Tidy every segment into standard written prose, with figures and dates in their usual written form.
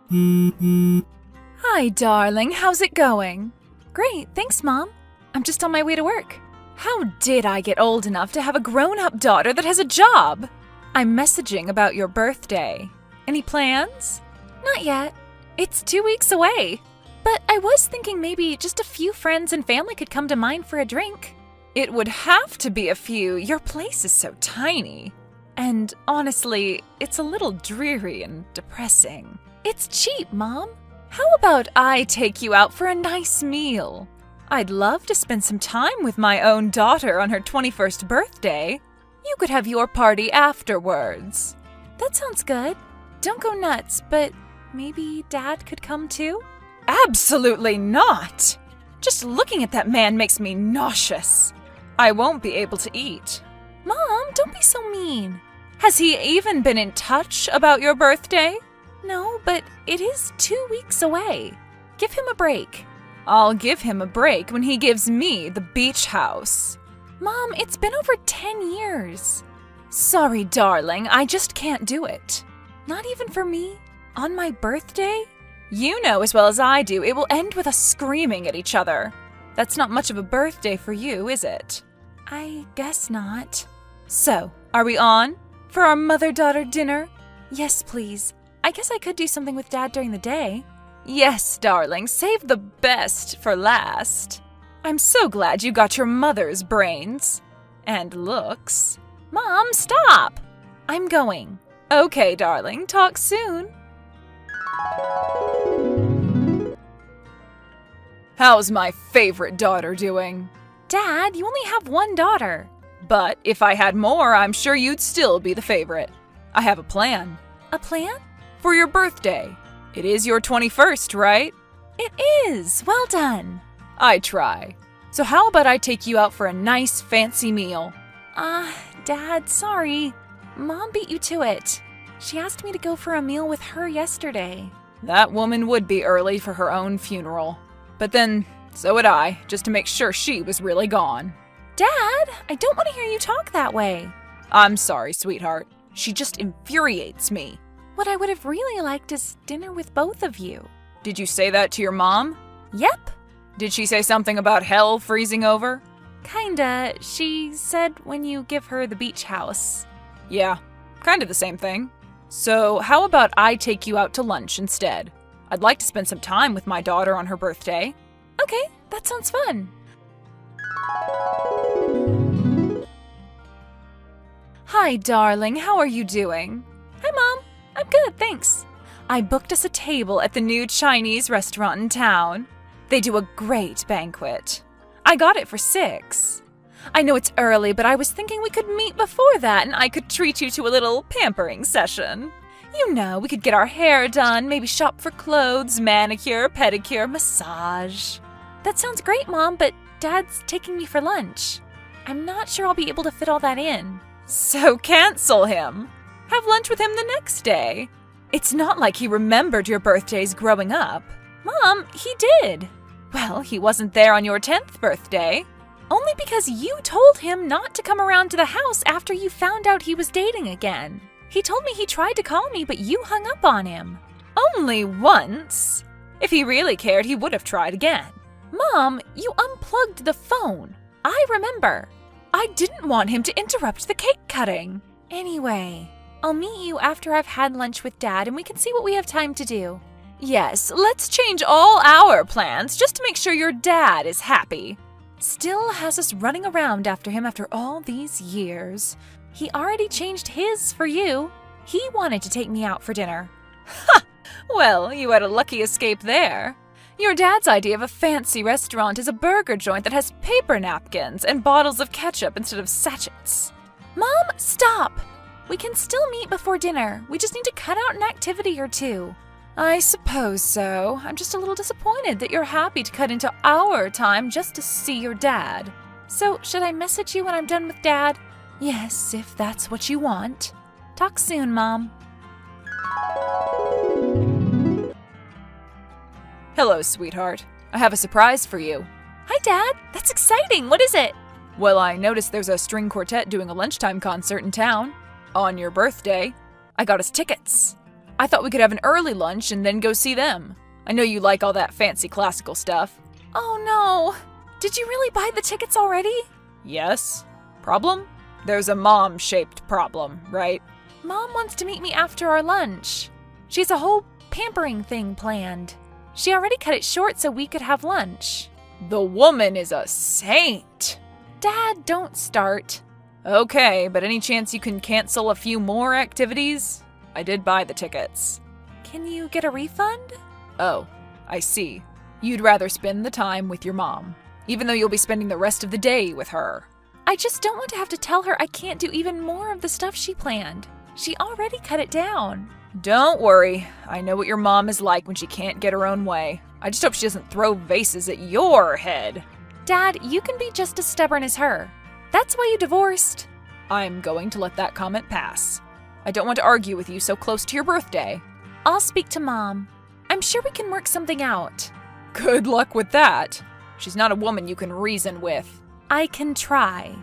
Hi, darling. How's it going? Great, thanks, Mom. I'm just on my way to work. How did I get old enough to have a grown-up daughter that has a job? I'm messaging about your birthday. Any plans? Not yet. It's 2 weeks away. But I was thinking maybe just a few friends and family could come to mine for a drink. It would have to be a few. Your place is so tiny. And honestly, it's a little dreary and depressing. It's cheap, Mom. How about I take you out for a nice meal? I'd love to spend some time with my own daughter on her 21st birthday. You could have your party afterwards. That sounds good. Don't go nuts, but maybe Dad could come too? Absolutely not! Just looking at that man makes me nauseous. I won't be able to eat. Mom, don't be so mean. Has he even been in touch about your birthday? No, but it is 2 weeks away. Give him a break. I'll give him a break when he gives me the beach house. Mom, it's been over 10 years. Sorry, darling, I just can't do it. Not even for me? On my birthday? You know as well as I do, it will end with us screaming at each other. That's not much of a birthday for you, is it? I guess not. So, are we on? For our mother-daughter dinner? Yes, please. I guess I could do something with Dad during the day. Yes, darling, save the best for last. I'm so glad you got your mother's brains. And looks. Mom, stop! I'm going. Okay, darling, talk soon. How's my favorite daughter doing? Dad, you only have one daughter. But if I had more, I'm sure you'd still be the favorite. I have a plan. A plan? For your birthday. It is your 21st, right? It is! Well done. I try. So how about I take you out for a nice fancy meal? Dad, sorry. Mom beat you to it. She asked me to go for a meal with her yesterday. That woman would be early for her own funeral. But then, so would I, just to make sure she was really gone. Dad, I don't want to hear you talk that way. I'm sorry, sweetheart. She just infuriates me. What I would have really liked is dinner with both of you. Did you say that to your mom? Yep. Did she say something about hell freezing over? Kinda. She said when you give her the beach house. Yeah, kind of the same thing. So how about I take you out to lunch instead? I'd like to spend some time with my daughter on her birthday. Okay, that sounds fun. Hi, darling. How are you doing? Hi, Mom. I'm good, thanks. I booked us a table at the new Chinese restaurant in town. They do a great banquet. I got it for 6. I know it's early, but I was thinking we could meet before that and I could treat you to a little pampering session. You know, we could get our hair done, maybe shop for clothes, manicure, pedicure, massage. That sounds great, Mom, but Dad's taking me for lunch. I'm not sure I'll be able to fit all that in. So cancel him. Have lunch with him the next day. It's not like he remembered your birthdays growing up. Mom, he did. Well, he wasn't there on your 10th birthday. Only because you told him not to come around to the house after you found out he was dating again. He told me he tried to call me, but you hung up on him. Only once. If he really cared, he would have tried again. Mom, you unplugged the phone. I remember. I didn't want him to interrupt the cake cutting. Anyway, I'll meet you after I've had lunch with Dad and we can see what we have time to do. Yes, let's change all our plans just to make sure your dad is happy. Still has us running around after him after all these years. He already changed his for you. He wanted to take me out for dinner. Ha! Well, you had a lucky escape there. Your dad's idea of a fancy restaurant is a burger joint that has paper napkins and bottles of ketchup instead of sachets. Mom, stop! We can still meet before dinner. We just need to cut out an activity or two. I suppose so. I'm just a little disappointed that you're happy to cut into our time just to see your dad. So, should I message you when I'm done with Dad? Yes, if that's what you want. Talk soon, Mom. Hello, sweetheart. I have a surprise for you. Hi, Dad. That's exciting. What is it? Well, I noticed there's a string quartet doing a lunchtime concert in town. On your birthday. I got us tickets. I thought we could have an early lunch and then go see them. I know you like all that fancy classical stuff. Oh no! Did you really buy the tickets already? Yes. Problem? There's a mom-shaped problem, right? Mom wants to meet me after our lunch. She has a whole pampering thing planned. She already cut it short so we could have lunch. The woman is a saint! Dad, don't start. Okay, but any chance you can cancel a few more activities? I did buy the tickets. Can you get a refund? Oh, I see. You'd rather spend the time with your mom, even though you'll be spending the rest of the day with her. I just don't want to have to tell her I can't do even more of the stuff she planned. She already cut it down. Don't worry. I know what your mom is like when she can't get her own way. I just hope she doesn't throw vases at your head. Dad, you can be just as stubborn as her. That's why you divorced. I'm going to let that comment pass. I don't want to argue with you so close to your birthday. I'll speak to Mom. I'm sure we can work something out. Good luck with that. She's not a woman you can reason with. I can try.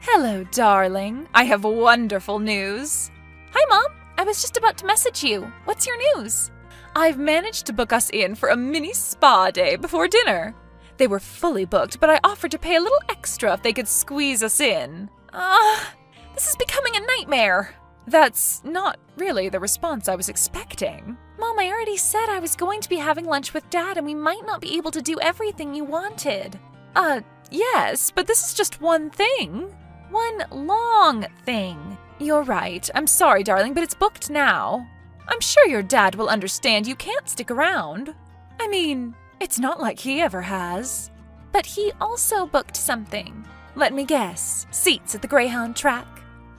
Hello, darling. I have wonderful news. Hi, Mom. I was just about to message you. What's your news? I've managed to book us in for a mini spa day before dinner. They were fully booked, but I offered to pay a little extra if they could squeeze us in. This is becoming a nightmare. That's not really the response I was expecting. Mom, I already said I was going to be having lunch with Dad and we might not be able to do everything you wanted. Yes, but this is just one thing. One long thing. You're right. I'm sorry, darling, but it's booked now. I'm sure your dad will understand you can't stick around. I mean, it's not like he ever has. But he also booked something. Let me guess. Seats at the Greyhound track.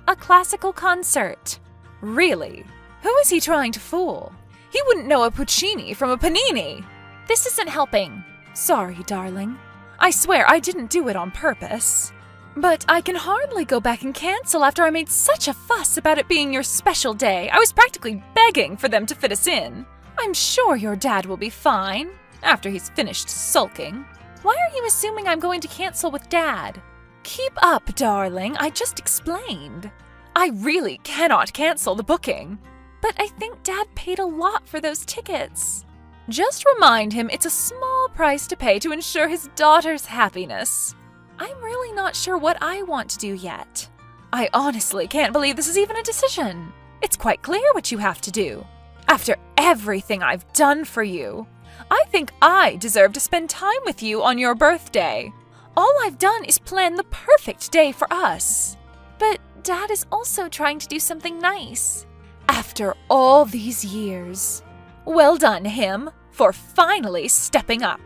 A classical concert. Really? Who is he trying to fool? He wouldn't know a Puccini from a Panini. This isn't helping. Sorry, darling. I swear I didn't do it on purpose. But I can hardly go back and cancel after I made such a fuss about it being your special day. I was practically begging for them to fit us in. I'm sure your dad will be fine after he's finished sulking. Why are you assuming I'm going to cancel with Dad? Keep up, darling. I just explained. I really cannot cancel the booking. But I think Dad paid a lot for those tickets. Just remind him it's a small price to pay to ensure his daughter's happiness. I'm really not sure what I want to do yet. I honestly can't believe this is even a decision. It's quite clear what you have to do. After everything I've done for you, I think I deserve to spend time with you on your birthday. All I've done is plan the perfect day for us. But Dad is also trying to do something nice. After all these years. Well done, him, for finally stepping up.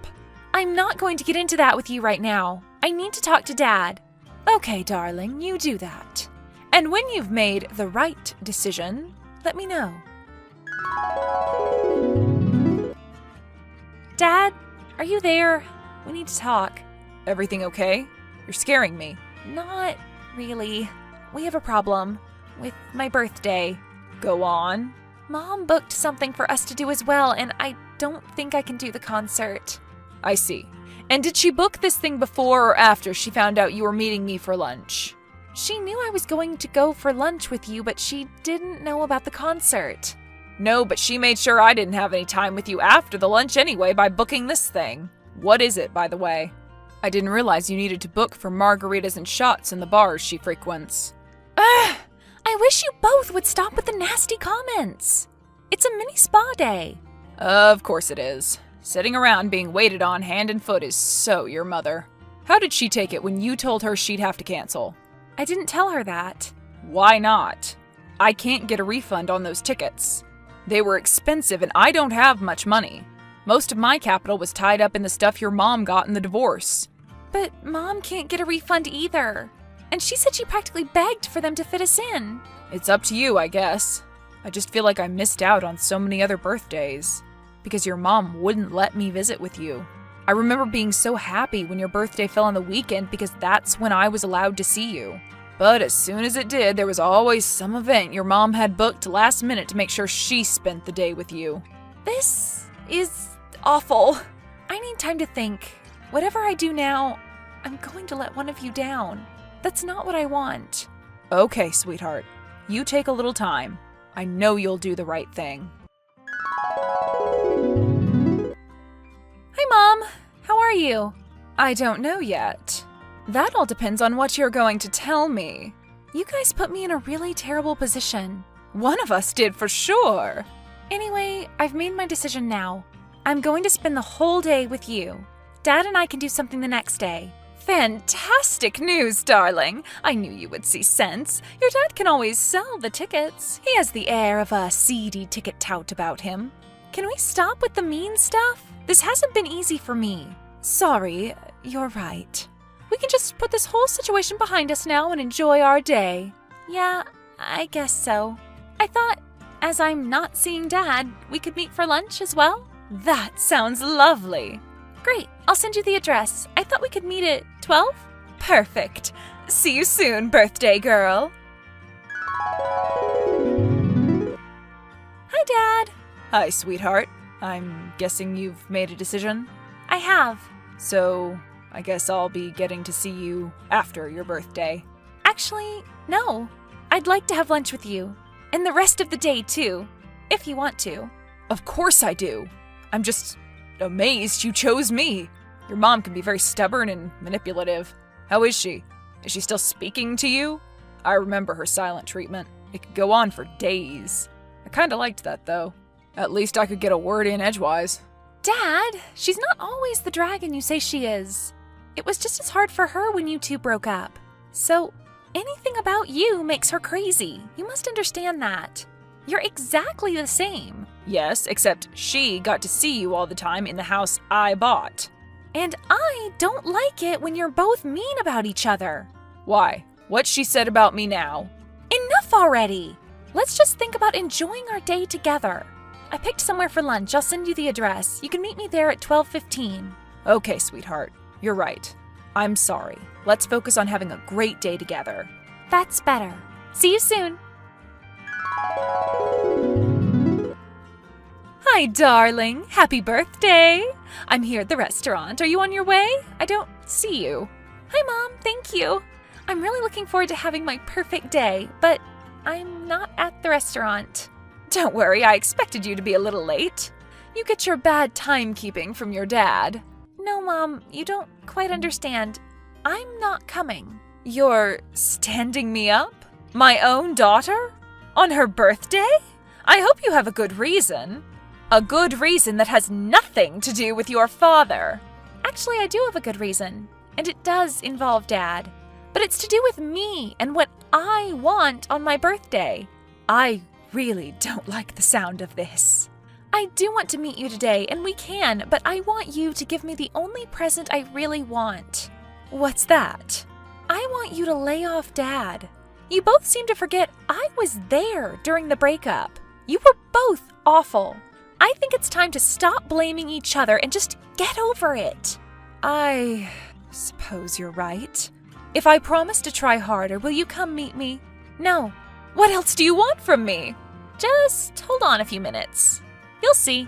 I'm not going to get into that with you right now. I need to talk to Dad. Okay, darling, you do that. And when you've made the right decision, let me know. Dad, are you there? We need to talk. Everything okay? You're scaring me. Not really. We have a problem with my birthday. Go on. Mom booked something for us to do as well, and I don't think I can do the concert. I see. And did she book this thing before or after she found out you were meeting me for lunch? She knew I was going to go for lunch with you, but she didn't know about the concert. No, but she made sure I didn't have any time with you after the lunch anyway by booking this thing. What is it, by the way? I didn't realize you needed to book for margaritas and shots in the bars she frequents. Ugh! I wish you both would stop with the nasty comments. It's a mini spa day. Of course it is. Sitting around being waited on hand and foot is so your mother. How did she take it when you told her she'd have to cancel? I didn't tell her that. Why not? I can't get a refund on those tickets. They were expensive and I don't have much money. Most of my capital was tied up in the stuff your mom got in the divorce. But Mom can't get a refund either. And she said she practically begged for them to fit us in. It's up to you, I guess. I just feel like I missed out on so many other birthdays. Because your mom wouldn't let me visit with you. I remember being so happy when your birthday fell on the weekend because that's when I was allowed to see you. But as soon as it did, there was always some event your mom had booked last minute to make sure she spent the day with you. This is awful. I need time to think. Whatever I do now, I'm going to let one of you down. That's not what I want. Okay, sweetheart. You take a little time. I know you'll do the right thing. Hi, Mom. How are you? I don't know yet. That all depends on what you're going to tell me. You guys put me in a really terrible position. One of us did for sure. Anyway, I've made my decision now. I'm going to spend the whole day with you. Dad and I can do something the next day. Fantastic news, darling. I knew you would see sense. Your dad can always sell the tickets. He has the air of a seedy ticket tout about him. Can we stop with the mean stuff? This hasn't been easy for me. Sorry, you're right. We can just put this whole situation behind us now and enjoy our day. Yeah, I guess so. I thought, as I'm not seeing Dad, we could meet for lunch as well? That sounds lovely. Great, I'll send you the address. I thought we could meet at 12? Perfect. See you soon, birthday girl. Hi, Dad. Hi, sweetheart. I'm guessing you've made a decision? I have. So, I guess I'll be getting to see you after your birthday. Actually, no. I'd like to have lunch with you. And the rest of the day, too. If you want to. Of course I do. I'm just amazed you chose me. Your mom can be very stubborn and manipulative. How is she? Is she still speaking to you? I remember her silent treatment. It could go on for days. I kinda liked that, though. At least I could get a word in edgewise. Dad, she's not always the dragon you say she is. It was just as hard for her when you two broke up. So, anything about you makes her crazy. You must understand that. You're exactly the same. Yes, except she got to see you all the time in the house I bought. And I don't like it when you're both mean about each other. Why? What's she said about me now? Enough already! Let's just think about enjoying our day together. I picked somewhere for lunch. I'll send you the address. You can meet me there at 12:15. Okay, sweetheart. You're right. I'm sorry. Let's focus on having a great day together. That's better. See you soon. Hi, darling. Happy birthday. I'm here at the restaurant. Are you on your way? I don't see you. Hi, Mom. Thank you. I'm really looking forward to having my perfect day, but I'm not at the restaurant. Don't worry, I expected you to be a little late. You get your bad timekeeping from your dad. No, Mom, you don't quite understand. I'm not coming. You're standing me up? My own daughter? On her birthday? I hope you have a good reason. A good reason that has nothing to do with your father. Actually, I do have a good reason, and it does involve Dad. But it's to do with me and what I want on my birthday. I really don't like the sound of this. I do want to meet you today, and we can, but I want you to give me the only present I really want. What's that? I want you to lay off Dad. You both seem to forget I was there during the breakup. You were both awful. I think it's time to stop blaming each other and just get over it. I suppose you're right. If I promise to try harder, will you come meet me? No. What else do you want from me? Just hold on a few minutes. You'll see.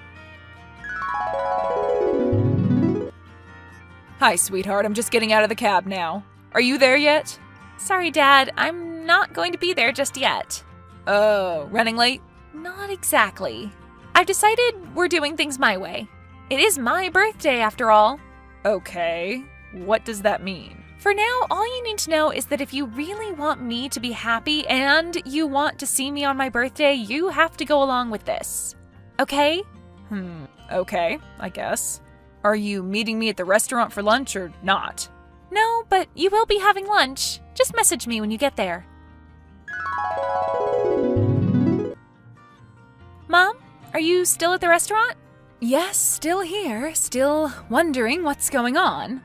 Hi, sweetheart. I'm just getting out of the cab now. Are you there yet? Sorry, Dad. I'm not going to be there just yet. Oh, running late? Not exactly. I've decided we're doing things my way. It is my birthday, after all. Okay. What does that mean? For now, all you need to know is that if you really want me to be happy and you want to see me on my birthday, you have to go along with this. Okay? Okay, I guess. Are you meeting me at the restaurant for lunch or not? No, but you will be having lunch. Just message me when you get there. Mom, are you still at the restaurant? Yes, still here. Still wondering what's going on.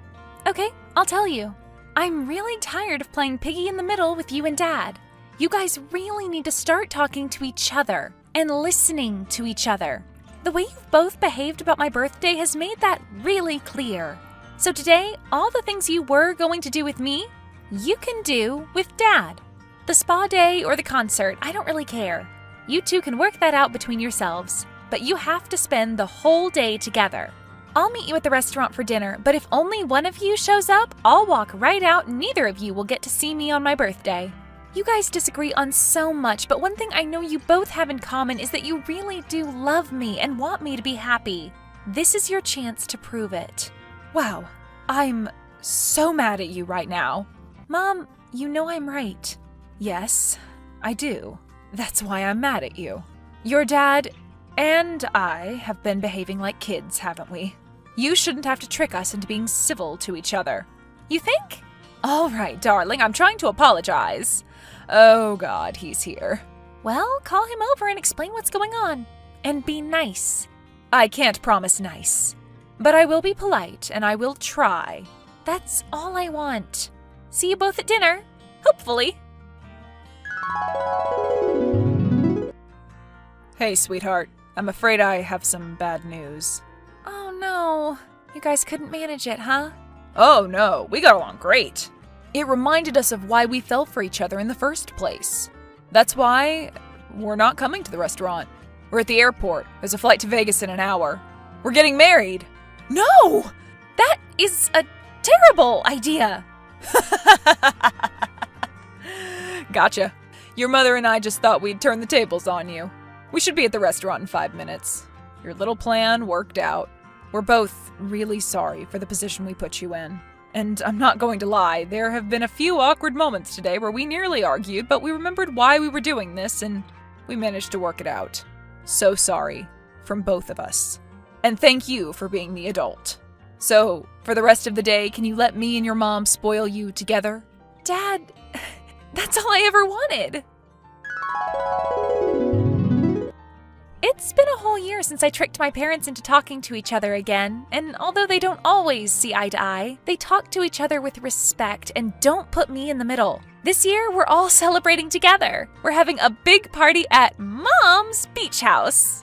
Okay, I'll tell you. I'm really tired of playing piggy in the middle with you and Dad. You guys really need to start talking to each other and listening to each other. The way you've both behaved about my birthday has made that really clear. So today, all the things you were going to do with me, you can do with Dad. The spa day or the concert, I don't really care. You two can work that out between yourselves, but you have to spend the whole day together. I'll meet you at the restaurant for dinner, but if only one of you shows up, I'll walk right out and neither of you will get to see me on my birthday. You guys disagree on so much, but one thing I know you both have in common is that you really do love me and want me to be happy. This is your chance to prove it. Wow, I'm so mad at you right now. Mom, you know I'm right. Yes, I do. That's why I'm mad at you. Your dad and I have been behaving like kids, haven't we? You shouldn't have to trick us into being civil to each other. You think? All right, darling, I'm trying to apologize. Oh God, he's here. Well, call him over and explain what's going on. And be nice. I can't promise nice, but I will be polite and I will try. That's all I want. See you both at dinner, hopefully. Hey, sweetheart. I'm afraid I have some bad news. Oh no. You guys couldn't manage it, huh? Oh no, we got along great. It reminded us of why we fell for each other in the first place. That's why we're not coming to the restaurant. We're at the airport. There's a flight to Vegas in an hour. We're getting married. No! That is a terrible idea. Gotcha. Your mother and I just thought we'd turn the tables on you. We should be at the restaurant in 5 minutes. Your little plan worked out. We're both really sorry for the position we put you in. And I'm not going to lie, there have been a few awkward moments today where we nearly argued, but we remembered why we were doing this and we managed to work it out. So sorry, from both of us. And thank you for being the adult. So, for the rest of the day, can you let me and your mom spoil you together? Dad, that's all I ever wanted. It's been a whole year since I tricked my parents into talking to each other again, and although they don't always see eye to eye, they talk to each other with respect and don't put me in the middle. This year, we're all celebrating together. We're having a big party at Mom's beach house.